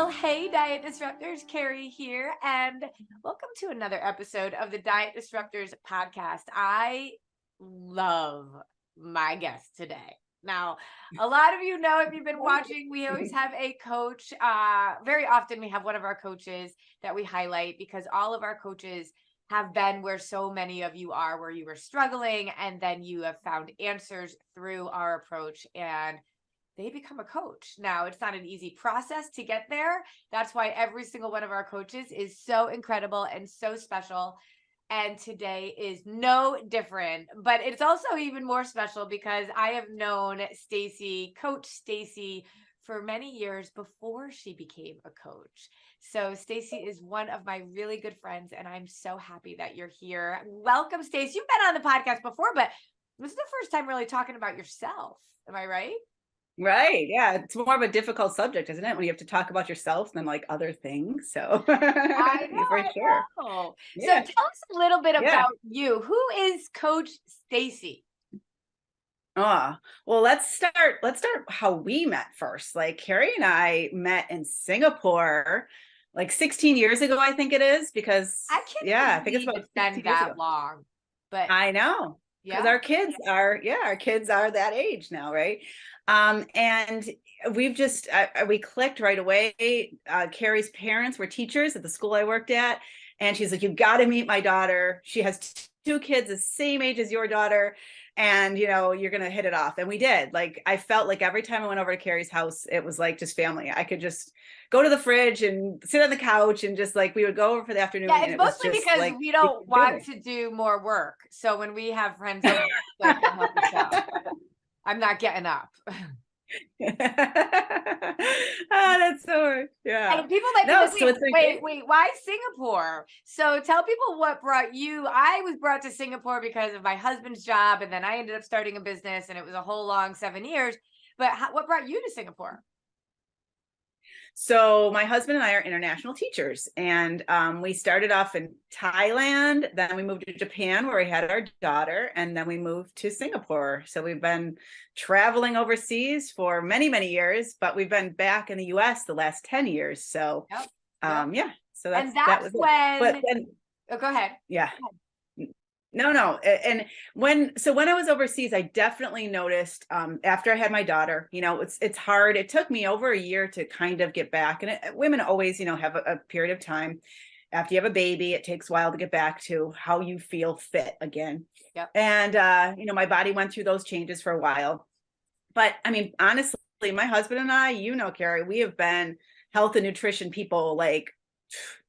Well, hey, Diet Disruptors, Carrie here, and welcome to another episode of the Diet Disruptors podcast. I love my guest today. Now, a lot of you know, if you've been watching, we always have a coach. Very often we have one of our coaches that we highlight because all of our coaches have been where so many of you are, where you were struggling, and then you have found answers through our approach, and they become a coach. Now, it's not an easy process to get there. That's why every single one of our coaches is so incredible and so special. And today is no different, but it's also even more special because I have known Stacie, Coach Stacie, for many years before she became a coach. So Stacie is one of my really good friends, and I'm so happy that you're here. Welcome, Stacie. You've been on the podcast before, but this is the first time really talking about yourself. Am I right? Right. Yeah. It's more of a difficult subject, isn't it? When you have to talk about yourself than like other things. So I for sure. know. So Yeah. tell us a little bit Yeah. about you. Who is Coach Stacie? Well, let's start how we met first. Like Carrie and I met in Singapore like 16 years ago, I think it is, because I can't yeah, I think it's believe about it's been 16 years ago. that long, but I know, because yeah. our kids are that age now, right? And we've just we clicked right away. Carrie's parents were teachers at the school I worked at, and she's like, "You got to meet my daughter. She has two kids the same age as your daughter, and you're gonna hit it off." And we did. Like, I felt like every time I went over to Carrie's house, it was like just family. I could just go to the fridge and sit on the couch, and just like we would go over for the afternoon. Yeah, and it's it was mostly just because like we don't want to do more work. So when we have friends over, like, help us out. I'm not getting up. That's so yeah. And people might be No, like, so it's like wait, why Singapore? So tell people what brought you. I was brought to Singapore because of my husband's job, and then I ended up starting a business, and it was a whole long 7 years. But what brought you to Singapore? So my husband and I are international teachers, and we started off in Thailand, then we moved to Japan where we had our daughter, and then we moved to Singapore. So we've been traveling overseas for many, many years, but we've been back in the US the last 10 years. So Yep. yeah, so And that that's was when, but then oh, go ahead. yeah. No. And when I was overseas, I definitely noticed after I had my daughter, it's hard. It took me over a year to kind of get back. And women always, have a period of time after you have a baby. It takes a while to get back to how you feel fit again. Yep. And, my body went through those changes for a while. But I mean, honestly, my husband and I, Carrie, we have been health and nutrition people like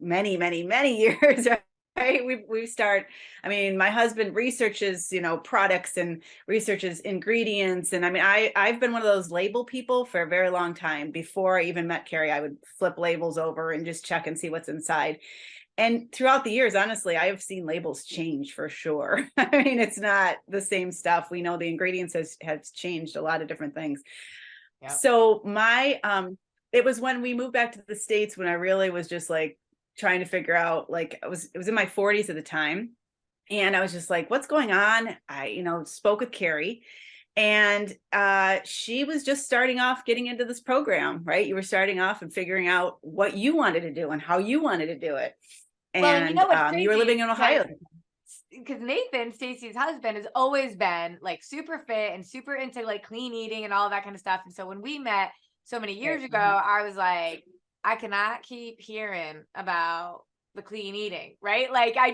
many, many, many years. Right. I mean, my husband researches, products and researches ingredients. And I mean, I've been one of those label people for a very long time. Before I even met Carrie, I would flip labels over and just check and see what's inside. And throughout the years, honestly, I have seen labels change for sure. I mean, it's not the same stuff. We know the ingredients has changed a lot of different things. Yep. So it was when we moved back to the States when I really was just like, trying to figure out, like, it was in my 40s at the time, and I was just like, what's going on? I spoke with Carrie, and she was just starting off getting into this program, right? You were starting off and figuring out what you wanted to do and how you wanted to do it. Well, And you were living in Ohio. Because Nathan, Stacie's husband, has always been like super fit and super into like clean eating and all that kind of stuff. And so when we met so many years ago, I was like, I cannot keep hearing about the clean eating, right? Like I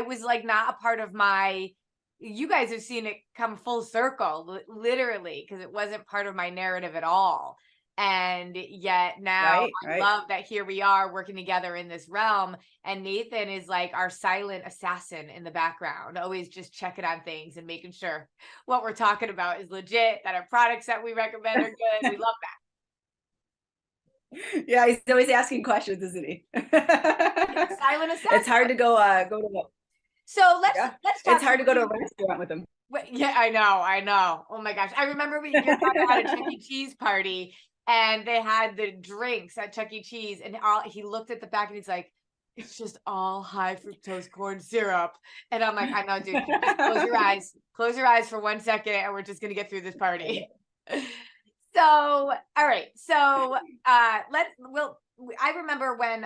was like not a part of you guys have seen it come full circle, literally, because it wasn't part of my narrative at all. And yet now I love that here we are working together in this realm. And Nathan is like our silent assassin in the background, always just checking on things and making sure what we're talking about is legit, that our products that we recommend are good. We love that. Yeah, he's always asking questions, isn't he? Silent assassin. It's hard to go to. So let's talk. It's hard to go to a restaurant with him. Yeah, I know. Oh my gosh, I remember your daughter had a Chuck E. Cheese party, and they had the drinks at Chuck E. Cheese, and he looked at the back and he's like, "It's just all high fructose corn syrup." And I'm like, "I know, dude. Just close your eyes for 1 second, and we're just gonna get through this party." So, all right. So, I remember when,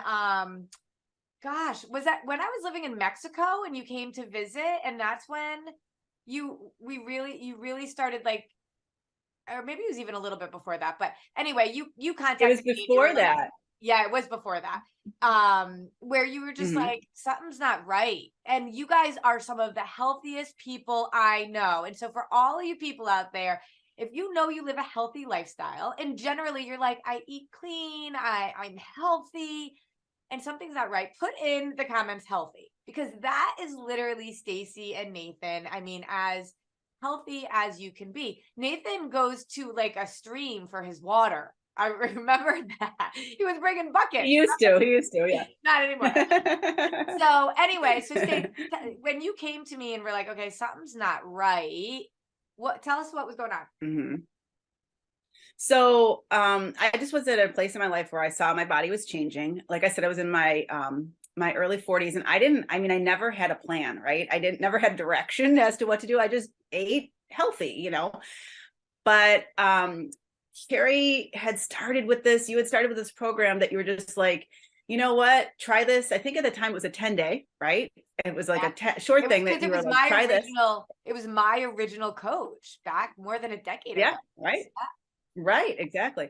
gosh, was that when I was living in Mexico and you came to visit, and that's when you really started like, or maybe it was even a little bit before that, but anyway, you It was contacted me and you were before like, that. yeah, it was before that. Where you were just Mhm. like, something's not right. And you guys are some of the healthiest people I know. And so for all of you people out there, if you know you live a healthy lifestyle, and generally you're like, I eat clean, I'm healthy, and something's not right, put in the comments healthy, because that is literally Stacie and Nathan. I mean, as healthy as you can be. Nathan goes to like a stream for his water. I remember that. He was bringing buckets. He used to, Not anymore. yeah. So anyway, so Stacie, when you came to me and we're like, okay, something's not right. Tell us what was going on. Mhm. So I just was at a place in my life where I saw my body was changing. Like I said, I was in my early 40s, and I mean, I never had a plan, right? Never had direction as to what to do. I just ate healthy, But Carrie had started with this, you had started with this program that you were just like, you know what, try this. I think at the time it was a 10-day, right? It was like Yeah. a short It was thing because that you were like, try this. it was my original coach back more than a decade ago. Yeah, right. Right, exactly.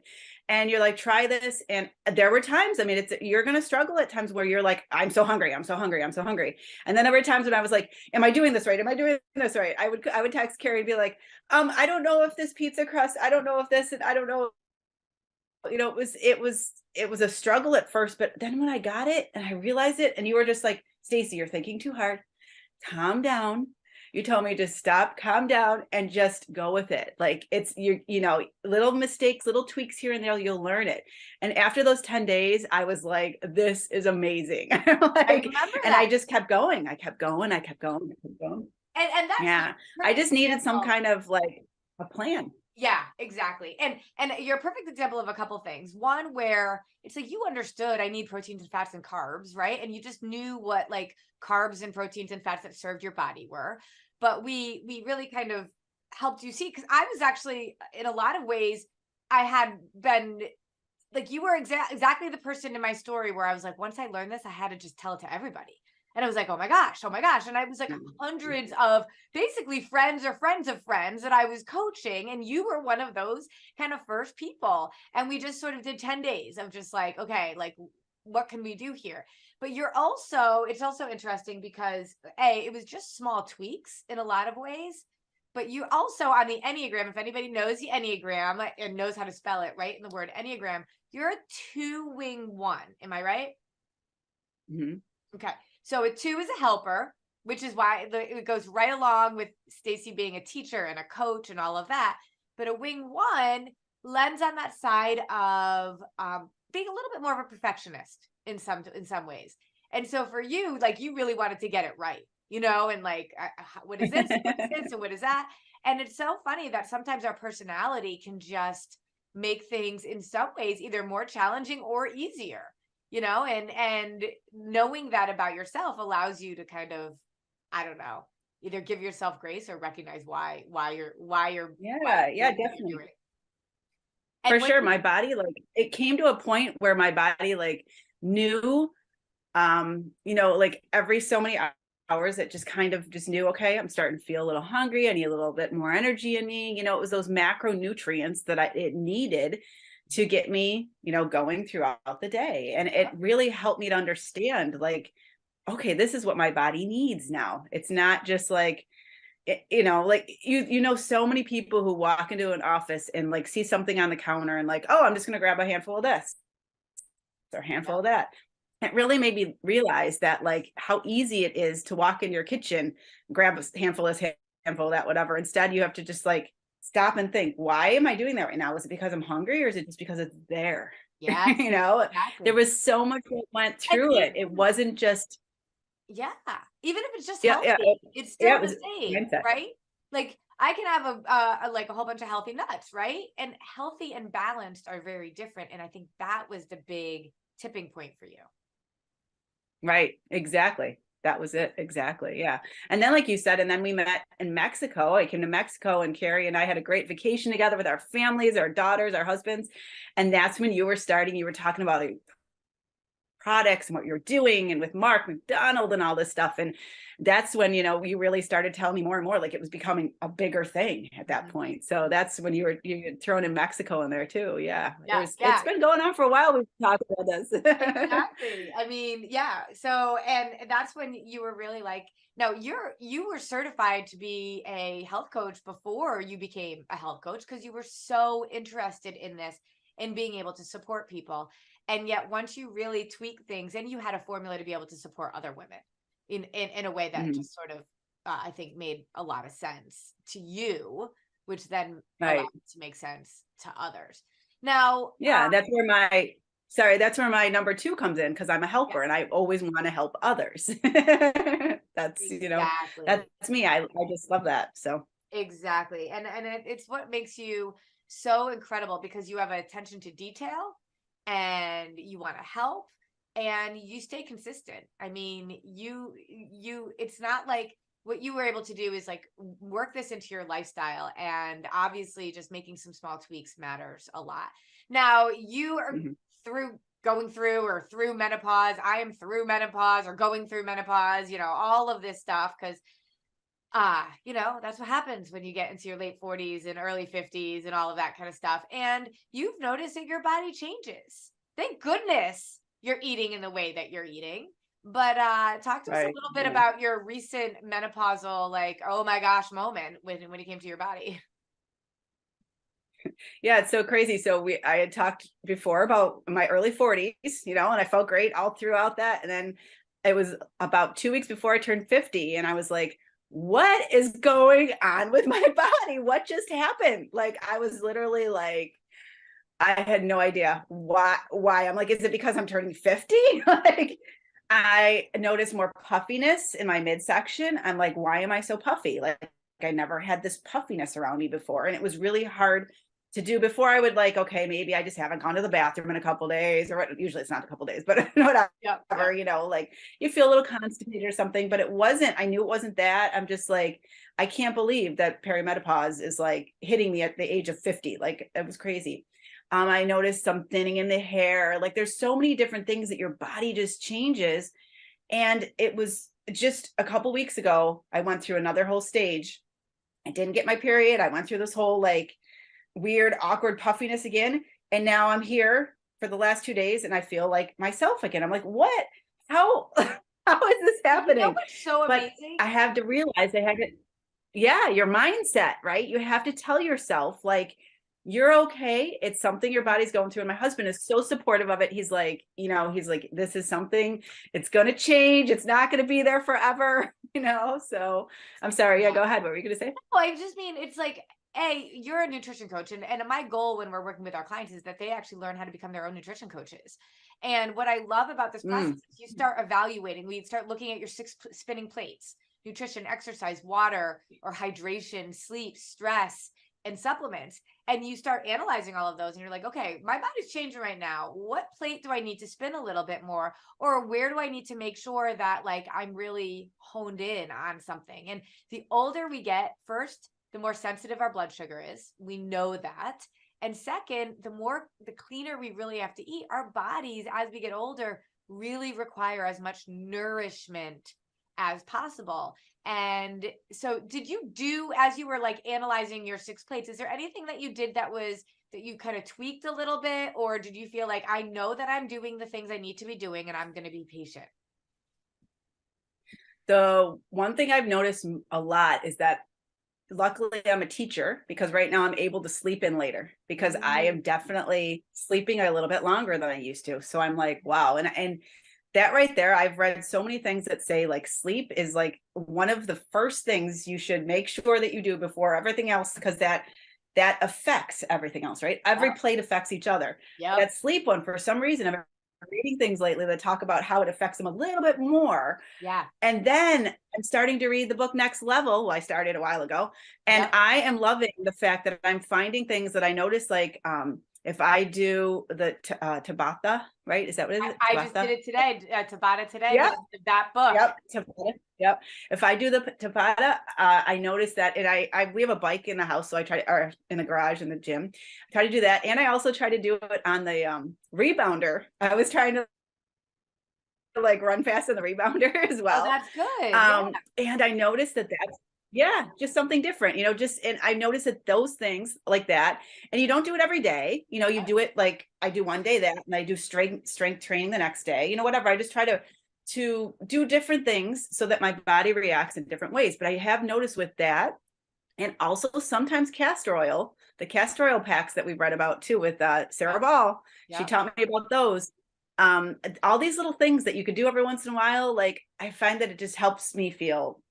And you're like, try this. And there were times, I mean, you're going to struggle at times where you're like, I'm so hungry. I'm so hungry. I'm so hungry. And then there were times when I was like, am I doing this right? Am I doing this right? I would text Carrie and be like, I don't know if this pizza crust, I don't know if this, and I don't know, it was a struggle at first, but then when I got it and I realized it, and you were just like, Stacie, you're thinking too hard. Calm down. You told me to stop, calm down, and just go with it. Like it's little mistakes, little tweaks here and there, you'll learn it. And after those 10 days, I was like, this is amazing. I remember And I that. just kept going. I kept going. I kept going. I kept going. And that's Yeah. the I perfect just needed some example. kind of like a plan. Yeah, exactly. And you're a perfect example of a couple things. One where it's like you understood I need proteins and fats and carbs, right? And you just knew what like carbs and proteins and fats that served your body were. But we really kind of helped you see, because I was actually in a lot of ways, I had been like, you were exactly the person in my story where I was like, once I learned this, I had to just tell it to everybody. And I was like, oh my gosh, oh my gosh. And I was like hundreds of basically friends or friends of friends that I was coaching. And you were one of those kind of first people. And we just sort of did 10 days of just like, okay, like, what can we do here? But it's also interesting because it was just small tweaks in a lot of ways. But you also on the Enneagram, if anybody knows the Enneagram and knows how to spell it, right? In the word Enneagram, you're a 2-wing 1. Am I right? Mhm. Okay. So a 2 is a helper, which is why it goes right along with Stacie being a teacher and a coach and all of that. But a wing 1 lends on that side of being a little bit more of a perfectionist in some ways. And so for you, like you really wanted to get it right, and like, what is this? What is this? And what is that? And it's so funny that sometimes our personality can just make things in some ways either more challenging or easier, and knowing that about yourself allows you to kind of, I don't know, either give yourself grace or recognize why you're Yeah, doing what you're definitely. doing. For And when sure. you My body, like it came to a point where my body like knew, like every so many hours it just kind of just knew, okay, I'm starting to feel a little hungry, I need a little bit more energy in me. It was those macronutrients that it needed to get me going throughout the day. And it really helped me to understand, like, okay, this is what my body needs now. It's not just like like so many people who walk into an office and like see something on the counter and like, oh, I'm just going to grab a handful of this or a handful of that. It really made me realize that like how easy it is to walk in your kitchen, grab a handful of this, handful of that, whatever. Instead, you have to just like stop and think, why am I doing that right now? Is it because I'm hungry, or is it just because it's there? Yes, There exactly. was so much that went And through it. It wasn't just, yeah, even if it's just yeah, yeah, healthy, it's yeah, still it the was same, mindset. right? Like I can have like a whole bunch of healthy nuts, right? And healthy and balanced are very different. And I think that was the big tipping point for you. Right. Exactly. That was it. Exactly. Yeah. And then, like you said, and then we met in Mexico. I came to Mexico, and Carrie and I had a great vacation together with our families, our daughters, our husbands. And that's when you were talking about products and what you're doing, and with Mark McDonald and all this stuff. And that's when, you really started telling me more and more, like it was becoming a bigger thing at that point. So that's when you thrown in Mexico in there too. Yeah. It's been going on for a while. We've talked about this. Exactly. I mean, yeah. So, and that's when you were really like, no, you were certified to be a health coach before you became a health coach, because you were so interested in this and being able to support people. And yet once you really tweak things, and you had a formula to be able to support other women in a way that just sort of, I think made a lot of sense to you, which then allowed it to make sense to others. Now, that's where my number 2 comes in, because I'm a helper and I always want to help others. That's, that's me. I just love that. So exactly. And it's what makes you so incredible, because you have attention to detail and you want to help and you stay consistent. I mean, it's not like what you were able to do is like work this into your lifestyle, and obviously just making some small tweaks matters a lot. Now you are going through menopause. I am through menopause or going through menopause, all of this stuff. Cause that's what happens when you get into your late 40s and early 50s and all of that kind of stuff. And you've noticed that your body changes. Thank goodness you're eating in the way that you're eating. But talk to us a little bit about your recent menopausal, like, oh my gosh, moment when it came to your body. Yeah, it's so crazy. So I had talked before about my early 40s, and I felt great all throughout that. And then it was about 2 weeks before I turned 50, and I was like, what is going on with my body? What just happened? Like, I was literally like, I had no idea why. I'm like, is it because I'm turning 50? Like, I noticed more puffiness in my midsection. I'm like, why am I so puffy? Like, I never had this puffiness around me before. And it was really hard to do. Before I would like, okay, maybe I just haven't gone to the bathroom in a couple of days, or usually it's not a couple of days, but whatever, like you feel a little constipated or something, but it wasn't. I knew it wasn't that. I'm just like, I can't believe that perimenopause is like hitting me at the age of 50. Like, it was crazy. I noticed some thinning in the hair. Like, there's so many different things that your body just changes. And it was just a couple weeks ago, I went through another whole stage. I didn't get my period. I went through this whole like weird, awkward puffiness again. And now I'm here for the last 2 days and I feel like myself again. I'm like, what? How is this happening? What's so amazing? I have to realize your mindset, right? You have to tell yourself, like, you're okay. It's something your body's going through. And my husband is so supportive of it. He's like, this is something, it's going to change. It's not going to be there forever, so I'm sorry. Yeah, go ahead. What were you going to say? No, I just mean, it's like, you're a nutrition coach. And my goal when we're working with our clients is that they actually learn how to become their own nutrition coaches. And what I love about this process is you start evaluating, we start looking at your 6 spinning plates: nutrition, exercise, water or hydration, sleep, stress, and supplements. And you start analyzing all of those and you're like, okay, my body's changing right now. What plate do I need to spin a little bit more? Or where do I need to make sure that like I'm really honed in on something? And the older we get, first, the more sensitive our blood sugar is. We know that. And second, the cleaner we really have to eat. Our bodies, as we get older, really require as much nourishment as possible. And so did you do, as you were like analyzing your 6 plates, is there anything that you did that you kind of tweaked a little bit? Or did you feel like, I know that I'm doing the things I need to be doing and I'm going to be patient? The one thing I've noticed a lot is that luckily I'm a teacher, because right now I'm able to sleep in later, because I am definitely sleeping a little bit longer than I used to. So I'm like, wow. And that right there, I've read so many things that say like sleep is like one of the first things you should make sure that you do before everything else, because that affects everything else, right? Every plate affects each other. That sleep one, for some reason, I'm reading things lately that talk about how it affects them a little bit more. Yeah. And then I'm starting to read the book Next Level. Well, I started a while ago, and I am loving the fact that I'm finding things that I notice, like if I do the Tabata, right? Is that what it is? I just did it today, Tabata today. Yep. That book. Yep. Tabata. Yep. If I do the Tabata, I notice that, and we have a bike in the house, so I try, or in the garage in the gym, I try to do that, and I also try to do it on the rebounder. I was trying to like run fast in the rebounder as Oh, well. that's good. Yeah. And I noticed that that's, yeah, just something different, and I noticed that those things like that, and you don't do it every day, you do it like I do one day that, and I do strength training the next day, whatever. I just try to do different things so that my body reacts in different ways. But I have noticed with that, and also sometimes the castor oil packs that we read about too with Sarah Ball, she taught me about those. All these little things that you could do every once in a while, like I find that it just helps me feel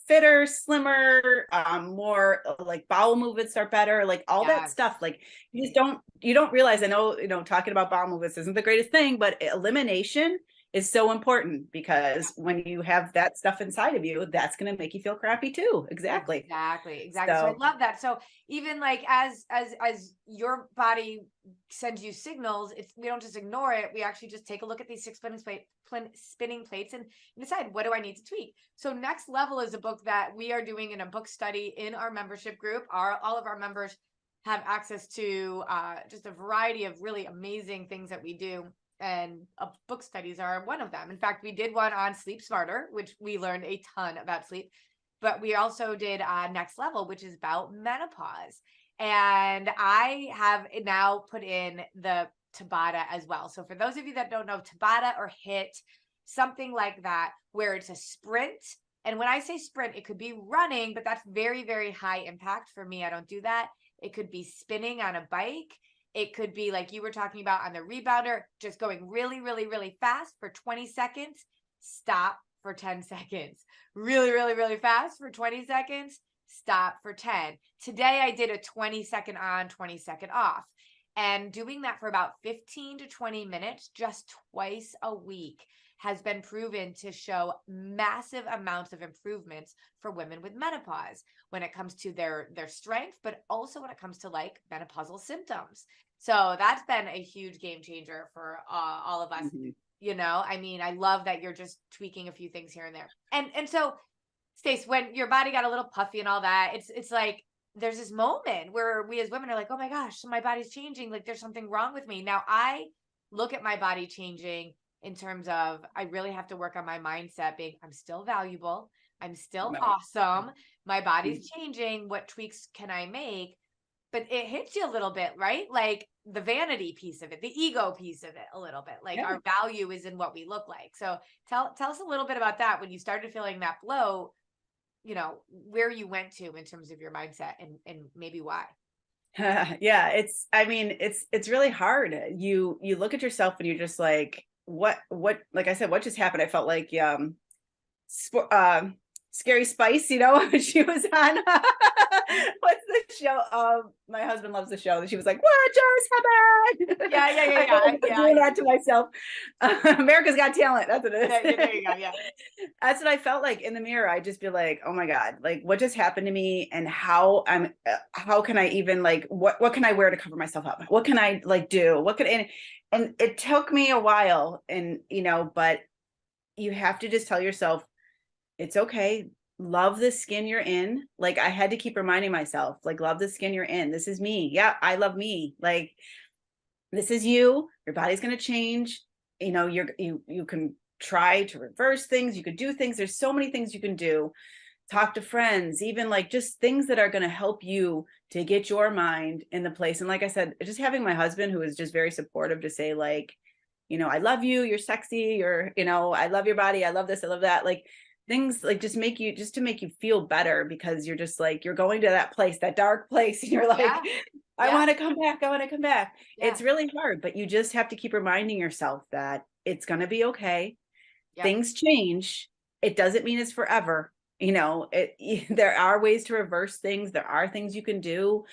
fitter, slimmer, more like bowel movements are better, like all that stuff. Like you don't realize, I know, talking about bowel movements isn't the greatest thing, but elimination is so important, because when you have that stuff inside of you, that's going to make you feel crappy too. Exactly. So I love that. So even like as your body sends you signals, we don't just ignore it. We actually just take a look at these 6 spinning plates and decide, what do I need to tweak? So Next Level is a book that we are doing in a book study in our membership group. All of our members have access to just a variety of really amazing things that we do. And book studies are one of them. In fact, we did one on Sleep Smarter, which we learned a ton about sleep. But we also did Next Level, which is about menopause. And I have now put in the Tabata as well. So for those of you that don't know, Tabata or HIIT, something like that, where it's a sprint. And when I say sprint, it could be running, but that's very, very high impact for me. I don't do that. It could be spinning on a bike. It could be like you were talking about on the rebounder, just going really, really, really fast for 20 seconds, stop for 10 seconds. Really, really, really fast for 20 seconds, stop for 10. Today, I did a 20-second on, 20-second off. And doing that for about 15 to 20 minutes, just twice a week, has been proven to show massive amounts of improvements for women with menopause when it comes to their strength, but also when it comes to like menopausal symptoms. So that's been a huge game changer for all of us. I mean, I love that you're just tweaking a few things here and there. And so, Stace, when your body got a little puffy and all that, it's like there's this moment where we as women are like, oh my gosh, my body's changing. Like there's something wrong with me. Now I look at my body changing in terms of I really have to work on my mindset being I'm still valuable. I'm still awesome. My body's changing. What tweaks can I make? But it hits you a little bit, right? Like the vanity piece of it, the ego piece of it a little bit. Like our value is in what we look like. So tell us a little bit about that when you started feeling that blow, where you went to in terms of your mindset and maybe why. Yeah, it's really hard. You look at yourself and you're just like, what, like I said, what just happened? I felt like, Scary Spice, when she was on, what's the show? My husband loves the show. And she was like, what just happened? Yeah. Doing that to myself. America's Got Talent. That's what it is. Yeah, there you go. Yeah. That's what I felt like in the mirror. I'd just be like, oh my God, like what just happened to me, and how can I even like, what can I wear to cover myself up? What can I like do? And it took me a while, and, but you have to just tell yourself, it's okay. Love the skin you're in. Like I had to keep reminding myself, like, love the skin you're in. This is me. Yeah, I love me. Like this is you. Your body's going to change. You can try to reverse things. You could do things. There's so many things you can do. Talk to friends, even like just things that are going to help you to get your mind in the place. And like I said, just having my husband, who is just very supportive, to say like, I love you. You're sexy. I love your body. I love this. I love that. Like, things like just to make you feel better, because you're just like, you're going to that place, that dark place, and you're like, I want to come back. I want to come back. It's really hard, but you just have to keep reminding yourself that it's going to be okay. Things change. It doesn't mean it's forever. There are ways to reverse things. There are things you can do,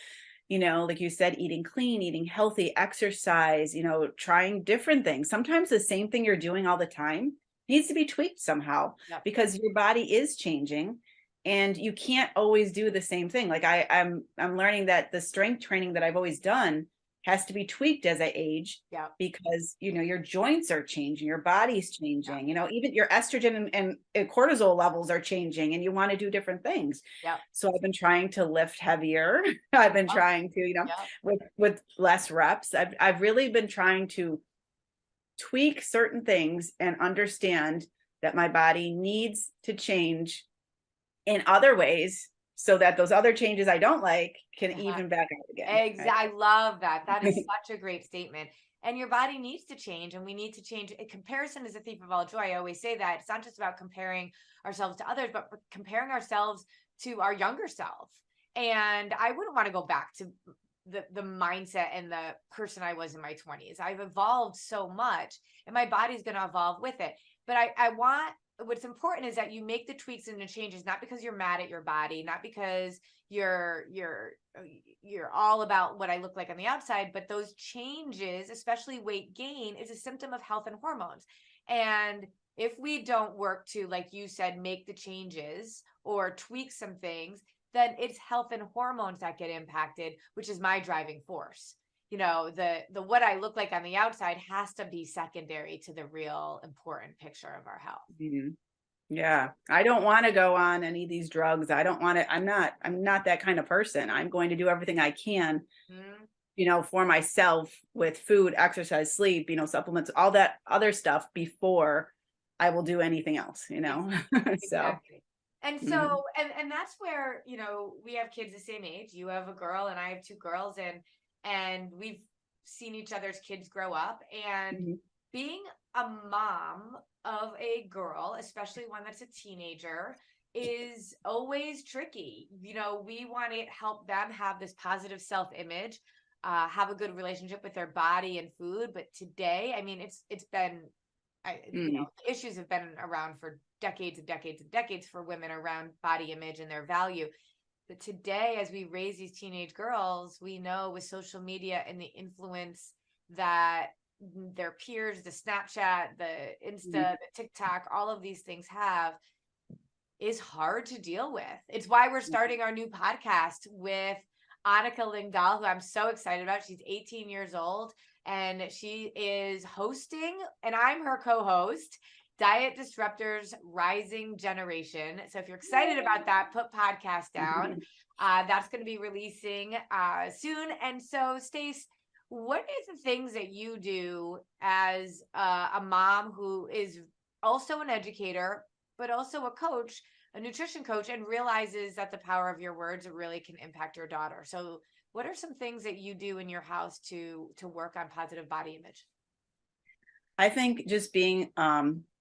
like you said, eating clean, eating healthy, exercise, trying different things. Sometimes the same thing you're doing all the time needs to be tweaked somehow, because your body is changing and you can't always do the same thing. Like I'm learning that the strength training that I've always done has to be tweaked as I age, because, your joints are changing, your body's changing, even your estrogen and cortisol levels are changing, and you want to do different things. So I've been trying to lift heavier. I've been trying to, with less reps. I've really been trying to tweak certain things and understand that my body needs to change in other ways so that those other changes I don't like can even back out again. Exactly. I love that. That is such a great statement. And your body needs to change, and we need to change. Comparison is a thief of all joy. I always say that it's not just about comparing ourselves to others, but comparing ourselves to our younger self. And I wouldn't want to go back to the mindset and the person I was in my 20s. I've evolved so much, and my body's going to evolve with it. But I want, what's important is that you make the tweaks and the changes, not because you're mad at your body, not because you're all about what I look like on the outside, but those changes, especially weight gain, is a symptom of health and hormones. And if we don't work to, like you said, make the changes or tweak some things, then it's health and hormones that get impacted, which is my driving force. The what I look like on the outside has to be secondary to the real important picture of our health. Mm-hmm. Yeah. I don't want to go on any of these drugs. I don't want to, I'm not that kind of person. I'm going to do everything I can, for myself with food, exercise, sleep, supplements, all that other stuff before I will do anything else, Exactly. So. And so, and that's where, we have kids the same age. You have a girl and I have two girls, and we've seen each other's kids grow up, and being a mom of a girl, especially one that's a teenager, is always tricky. We want to help them have this positive self-image, have a good relationship with their body and food. But today, I mean, it's been, issues have been around for decades and decades and decades for women around body image and their value. But today, as we raise these teenage girls, we know with social media and the influence that their peers, the Snapchat, the Insta, the TikTok, all of these things have, is hard to deal with. It's why we're starting our new podcast with Annika Lindahl, who I'm so excited about. She's 18 years old, and she is hosting, and I'm her co-host, Diet Disruptors Rising Generation. So if you're excited about that, put podcast down. That's going to be releasing soon. And so, Stace, what are the things that you do as a mom who is also an educator, but also a coach, a nutrition coach, and realizes that the power of your words really can impact your daughter? So what are some things that you do in your house to work on positive body image? I think just being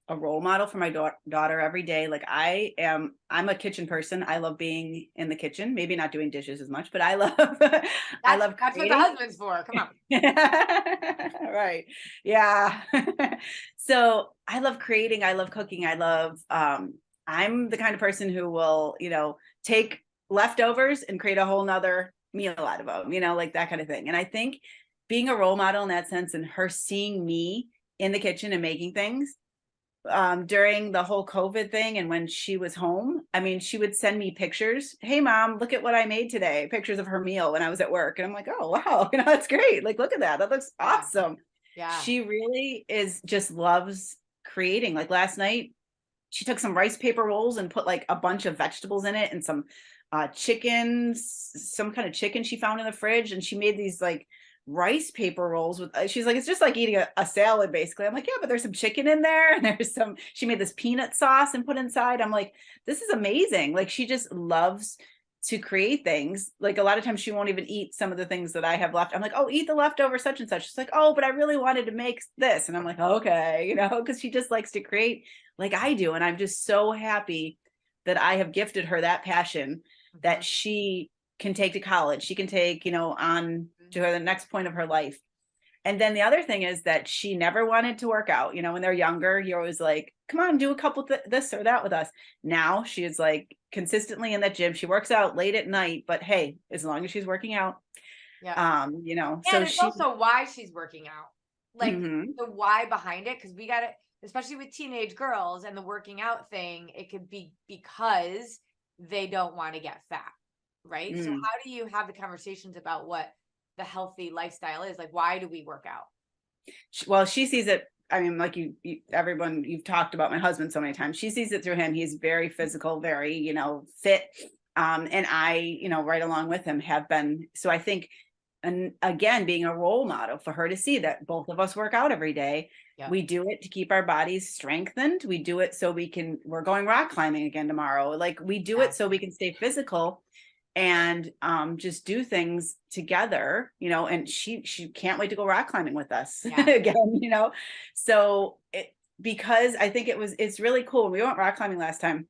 a role model for my daughter every day. Like I'm a kitchen person. I love being in the kitchen, maybe not doing dishes as much, but I love that's what the creating. husband's for. Come on. Right. Yeah. So I love creating. I love cooking. I love, I'm the kind of person who will, take leftovers and create a whole nother meal out of them, like that kind of thing. And I think being a role model in that sense, and her seeing me in the kitchen and making things, during the whole COVID thing, and when she was home, I mean, she would send me pictures. Hey mom, look at what I made today. Pictures of her meal when I was at work. And I'm like, oh, wow, that's great. Like, look at that. That looks awesome. Yeah. She really just loves creating. Like last night, she took some rice paper rolls and put like a bunch of vegetables in it and some chicken, some kind of chicken she found in the fridge. And she made these like rice paper rolls with, she's like, it's just like eating a salad basically. I'm like, yeah, but there's some chicken in there, and there's she made this peanut sauce and put inside. I'm like, this is amazing. Like, she just loves to create things. Like a lot of times she won't even eat some of the things that I have left. I'm like, oh, eat the leftover such and such. She's like, oh, but I really wanted to make this. And I'm like, okay, because she just likes to create like I do. And I'm just so happy that I have gifted her that passion that she can take to college. She can take, on to her the next point of her life. And then the other thing is that she never wanted to work out. When they're younger, you're always like, come on, do a couple this or that with us. Now she is like consistently in that gym. She works out late at night, but hey, as long as she's working out, and so it's also why she's working out, like the why behind it. Cause we got it, especially with teenage girls and the working out thing, it could be because they don't want to get fat. Right. So how do you have the conversations about what the healthy lifestyle is? Like, why do we work out? Well, she sees it. I mean, like everyone, you've talked about my husband so many times. She sees it through him. He's very physical, very, fit. And I, right along with him have been. So I think and again, being a role model for her to see that both of us work out every day. Yep. We do it to keep our bodies strengthened. We do it so we're going rock climbing again tomorrow. Like we do it so we can stay physical and just do things together, and she can't wait to go rock climbing with us again, So because I think it's really cool. When we went rock climbing last time,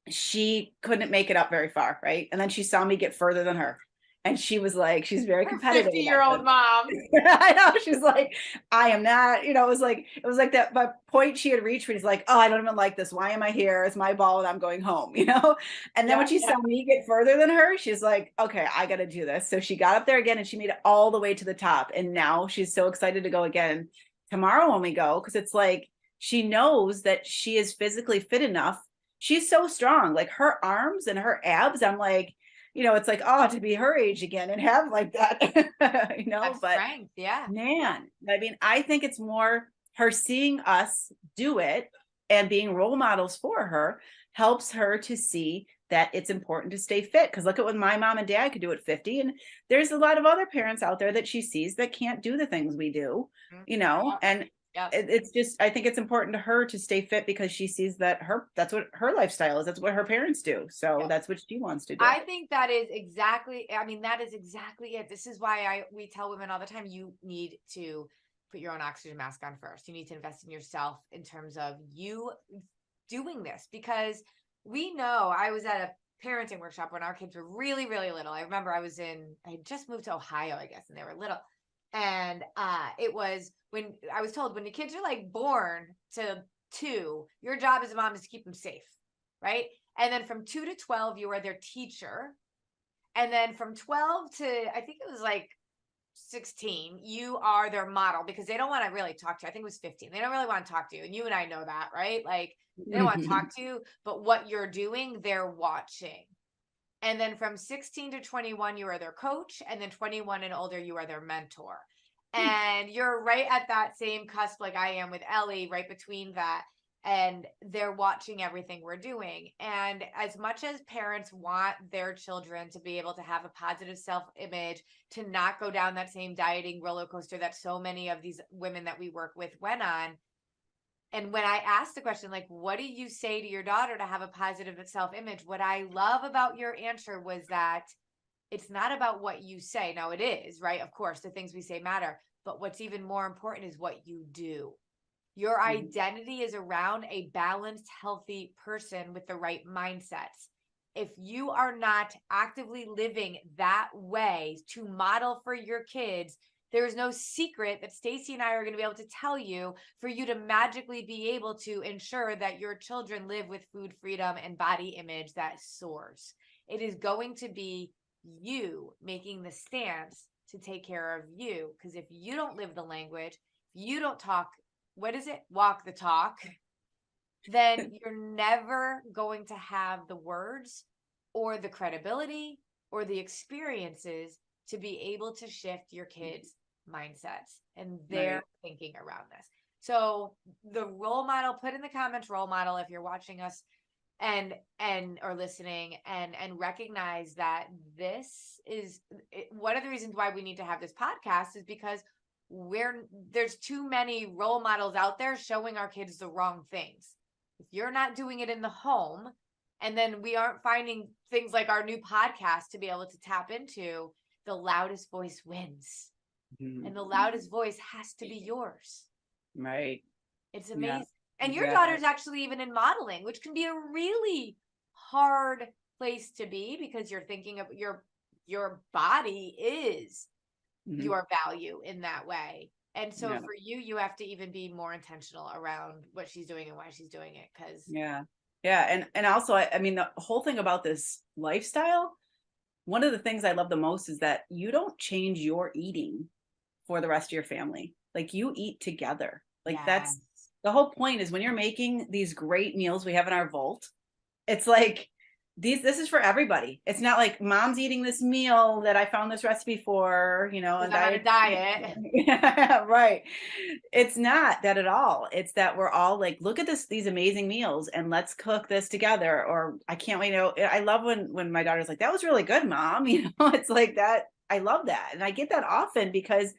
she couldn't make it up very far, right? And then she saw me get further than her. And she was like, she's very competitive. 50-year-old mom. I know. She's like, I am not, it was like that point she had reached where she's like, oh, I don't even like this. Why am I here? It's my ball and I'm going home, And then when she saw me get further than her, she's like, okay, I got to do this. So she got up there again and she made it all the way to the top. And now she's so excited to go again tomorrow when we go. Cause it's like, she knows that she is physically fit enough. She's so strong, like her arms and her abs. I'm like, it's like, oh, to be her age again and have like that, That's but strength, yeah. Man, I mean, I think it's more her seeing us do it and being role models for her helps her to see that it's important to stay fit. Because look at when my mom and dad could do it 50. And there's a lot of other parents out there that she sees that can't do the things we do, and it's just, I think it's important to her to stay fit because she sees that that's what her lifestyle is. That's what her parents do. So that's what she wants to do. I think that is exactly it. This is why we tell women all the time, you need to put your own oxygen mask on first. You need to invest in yourself in terms of you doing this, because we know. I was at a parenting workshop when our kids were really, really little. I remember I had just moved to Ohio, I guess, and they were little. And it was when I was told, when the kids are like born to 2, your job as a mom is to keep them safe, right? And then from 2 to 12, you are their teacher. And then from 12 to, I think it was like 16, you are their model, because they don't want to really talk to you. I think it was 15. They don't really want to talk to you. And you and I know that, right? Like they don't want to talk to you, but what you're doing, they're watching. And then from 16 to 21, you are their coach. And then 21 and older, you are their mentor. And you're right at that same cusp, like I am with Ellie, right between that. And they're watching everything we're doing. And as much as parents want their children to be able to have a positive self-image, to not go down that same dieting roller coaster that so many of these women that we work with went on. And when I asked the question, like, what do you say to your daughter to have a positive self-image? What I love about your answer was that it's not about what you say. Now it is, right? Of course, the things we say matter, but what's even more important is what you do. Your identity is around a balanced, healthy person with the right mindsets. If you are not actively living that way to model for your kids, there is no secret that Stacie and I are going to be able to tell you for you to magically be able to ensure that your children live with food freedom and body image that soars. It is going to be you making the stance to take care of you. Because if you don't live the language, if you don't walk the talk, then you're never going to have the words or the credibility or the experiences to be able to shift your kids' mindsets and their thinking around this. So the role model, put in the comments role model if you're watching us and or listening, and recognize that this is one of the reasons why we need to have this podcast, is because there's too many role models out there showing our kids the wrong things. If you're not doing it in the home, and then we aren't finding things like our new podcast to be able to tap into, the loudest voice wins. And the loudest voice has to be yours. Right. It's amazing. Yeah, and your daughter's actually even in modeling, which can be a really hard place to be, because you're thinking of your body is your value in that way. And so for you have to even be more intentional around what she's doing and why she's doing it. Because and also I mean, the whole thing about this lifestyle, one of the things I love the most is that you don't change your eating for the rest of your family. Like you eat together. Like that's the whole point, is when you're making these great meals we have in our vault, it's like this is for everybody. It's not like mom's eating this meal that I found this recipe for, and I'm on a diet. Right. It's not that at all. It's that we're all like, look at these amazing meals and let's cook this together. Or I can't wait. I love when my daughter's like, that was really good, mom. It's like that. I love that. And I get that often because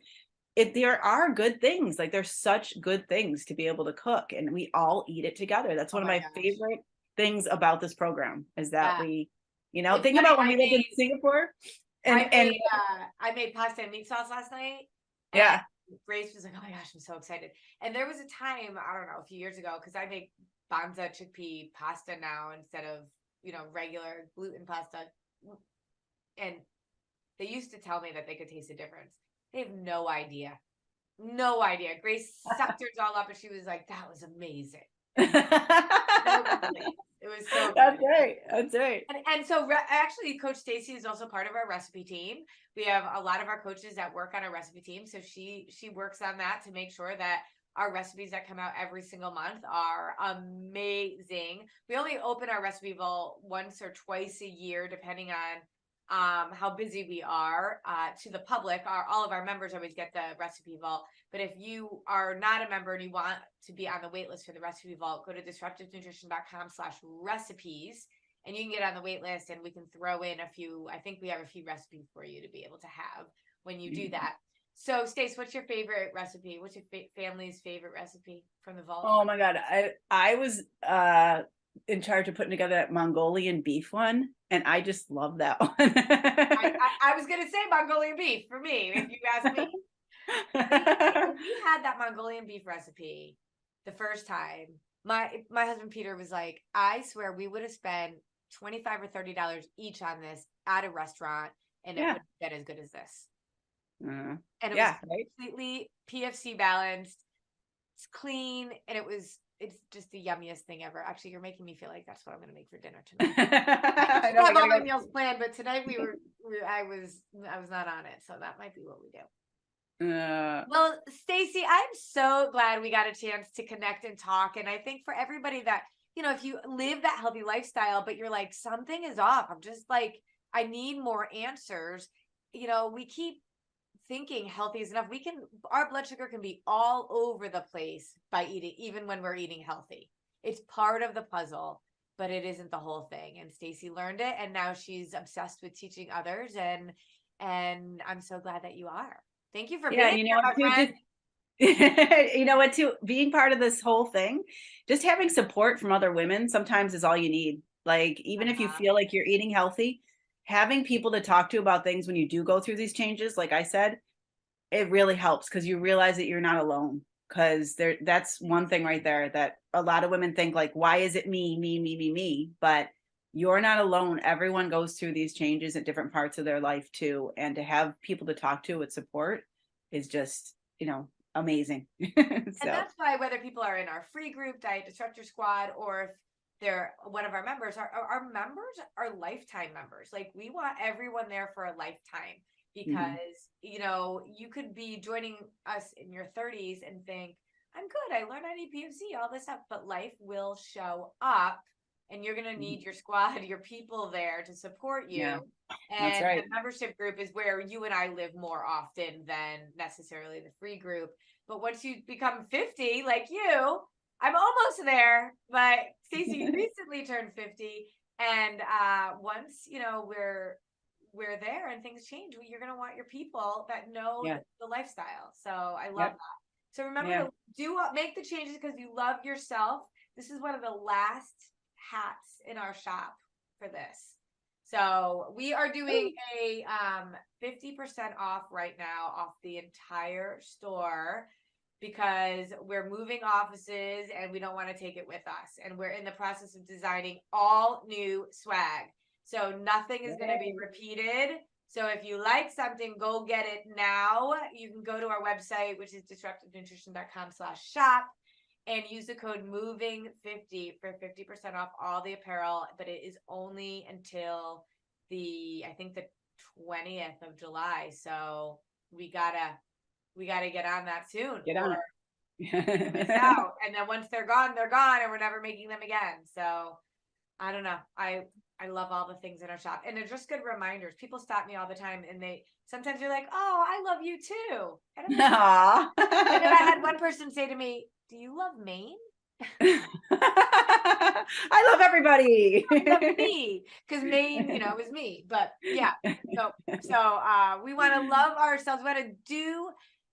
there are good things. Like there's such good things to be able to cook, and we all eat it together. That's Oh one of my my gosh. favorite things about this program is that Yeah. It's think funny. about when we lived in Singapore and I made pasta and meat sauce last night, and yeah. Grace was like, "Oh my gosh, I'm so excited!" And there was a time, I don't know, a few years ago, because I make banza chickpea pasta now instead of regular gluten pasta, and they used to tell me that they could taste the difference. They have no idea, no idea. Grace sucked hers all up, and she was like, "That was amazing." No complaints. It was so That's good. right. That's right. And so actually, Coach Stacie is also part of our recipe team. We have a lot of our coaches that work on our recipe team. So she works on that to make sure that our recipes that come out every single month are amazing. We only open our recipe vault once or twice a year, depending on how busy we are to the public. All of our members always get the recipe vault. But if you are not a member and you want to be on the wait list for the recipe vault, go to disruptivenutrition.com/recipes. And you can get on the wait list, and we can throw in a few. I think we have a few recipes for you to be able to have when you do that. So, Stace, what's your favorite recipe? What's your family's favorite recipe from the vault? Oh my God. I was in charge of putting together that Mongolian beef one, and I just love that one. I was going to say Mongolian beef for me, if you ask me. When we had that Mongolian beef recipe the first time, my husband Peter was like, "I swear we would have spent $25 or $30 each on this at a restaurant, and it would have been as good as this." And it was completely PFC balanced. It's clean, and it's just the yummiest thing ever. Actually, you're making me feel like that's what I'm going to make for dinner tonight. I have all my meals planned, but tonight I was not on it, so that might be what we do. Well, Stacie, I'm so glad we got a chance to connect and talk. And I think for everybody that, if you live that healthy lifestyle, but you're like, something is off, I'm just like, I need more answers. We keep thinking healthy is enough. Our blood sugar can be all over the place by eating, even when we're eating healthy. It's part of the puzzle, but it isn't the whole thing. And Stacie learned it, and now she's obsessed with teaching others. And I'm so glad that you are. Thank you for being here, my friend. You know what, too, being part of this whole thing, just having support from other women sometimes is all you need. Like, even if you feel like you're eating healthy, having people to talk to about things when you do go through these changes, like I said, it really helps because you realize that you're not alone. Because that's one thing right there that a lot of women think, like, why is it me? But you're not alone. Everyone goes through these changes at different parts of their life too. And to have people to talk to with support is just, amazing. And that's why, whether people are in our free group, Diet Disruptor Squad, or if they're one of our members, our members are lifetime members. Like, we want everyone there for a lifetime, because, you could be joining us in your 30s and think, I'm good, I learned I need PFC, all this stuff, but life will show up. And you're going to need your squad, your people there to support you. Yeah, and that's right. The membership group is where you and I live more often than necessarily the free group. But once you become 50, like you, I'm almost there, but Stacie recently turned 50. And once, we're there and things change, you're going to want your people that know the lifestyle. So I love that. So remember to make the changes because you love yourself. This is one of the last hats in our shop for this. So we are doing a 50% off right now off the entire store, because we're moving offices and we don't want to take it with us. And we're in the process of designing all new swag. So nothing is going to be repeated. So if you like something, go get it now. You can go to our website, which is disruptivenutrition.com/shop. and use the code MOVING50 for 50% off all the apparel. But it is only until the 20th of July. So we gotta get on that soon. Get on it. Miss out. And then once they're gone, and we're never making them again. So I don't know. I love all the things in our shop, and they're just good reminders. People stop me all the time, and sometimes they're like, "Oh, I love you too." And then I had one person say to me, "Do you love Maine?" I love everybody. Love me, because Maine, is me. But yeah, so we want to love ourselves. We want to do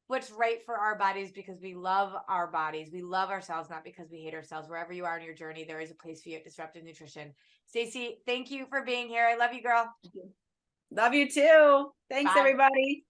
what's right for our bodies because we love our bodies. We love ourselves, not because we hate ourselves. Wherever you are in your journey, there is a place for you at Disruptive Nutrition. Stacie, thank you for being here. I love you, girl. Love you too. Thanks, Bye. everybody.